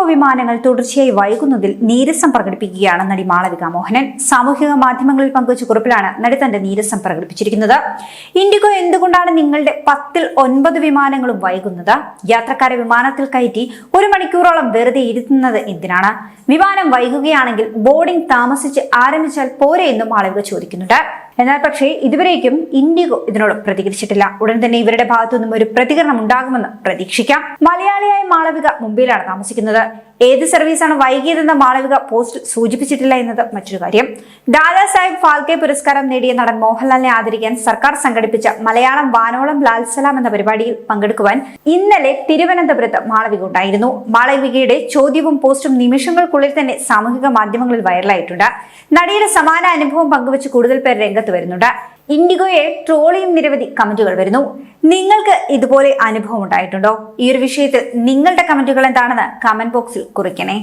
വിമാനങ്ങൾ തുടർച്ചയായി വൈകുന്നതിൽ നീരസം പ്രകടിപ്പിക്കുകയാണ് നടി മാളവിക മോഹനൻ. സാമൂഹിക മാധ്യമങ്ങളിൽ പങ്കുവച്ച കുറിപ്പിലാണ് നടി തന്റെ നീരസം പ്രകടിപ്പിച്ചിരിക്കുന്നത്. ഇൻഡിഗോ എന്തുകൊണ്ടാണ് നിങ്ങളുടെ 10ൽ 9 വിമാനങ്ങളും വൈകുന്നത്? യാത്രക്കാരെ വിമാനത്തിൽ കയറ്റി 1 മണിക്കൂറോളം വെറുതെ ഇരുത്തുന്നത് എന്തിനാണ്? വിമാനം വൈകുകയാണെങ്കിൽ ബോർഡിംഗ് താമസിച്ച് ആരംഭിച്ചാൽ പോരെ എന്നും മാളവിക ചോദിക്കുന്നുണ്ട്. എന്നാൽ പക്ഷേ ഇതുവരേക്കും ഇൻഡിഗോ ഇതിനോട് പ്രതികരിച്ചിട്ടില്ല. ഉടൻ തന്നെ ഇവരുടെ ഭാഗത്തുനിന്നും ഒരു പ്രതികരണം ഉണ്ടാകുമെന്ന് പ്രതീക്ഷിക്കാം. മലയാളിയായ മാളവിക മുംബൈയിലാണ് താമസിക്കുന്നത്. ഏത് സർവീസാണ് വൈകിയതെന്ന് മാളവിക പോസ്റ്റ് സൂചിപ്പിച്ചിട്ടില്ല എന്നത് മറ്റൊരു കാര്യം. ദാദാ സാഹിബ് ഫാൽക്കെ പുരസ്കാരം നേടിയ നടൻ മോഹൻലാലിനെ ആദരിക്കാൻ സർക്കാർ സംഘടിപ്പിച്ച മലയാളം വാനോളം ലാൽസലാം എന്ന പരിപാടിയിൽ പങ്കെടുക്കുവാൻ ഇന്നലെ തിരുവനന്തപുരത്ത് മാളവിക ഉണ്ടായിരുന്നു. മാളവികയുടെ ചോദ്യവും പോസ്റ്റും നിമിഷങ്ങൾക്കുള്ളിൽ തന്നെ സാമൂഹിക മാധ്യമങ്ങളിൽ വൈറലായിട്ടുണ്ട്. നടിയുടെ സമാന അനുഭവം പങ്കുവച്ച് കൂടുതൽ പേർ രംഗത്ത് വരുന്നുണ്ട്. ഇൻഡിഗോയെ ട്രോളിയും നിരവധി കമന്റുകൾ വരുന്നു. നിങ്ങൾക്ക് ഇതുപോലെ അനുഭവം ഉണ്ടായിട്ടുണ്ടോ? ഈ ഒരു വിഷയത്തിൽ നിങ്ങളുടെ കമന്റുകൾ എന്താണെന്ന് കമന്റ് ബോക്സിൽ കുറിക്കണേ.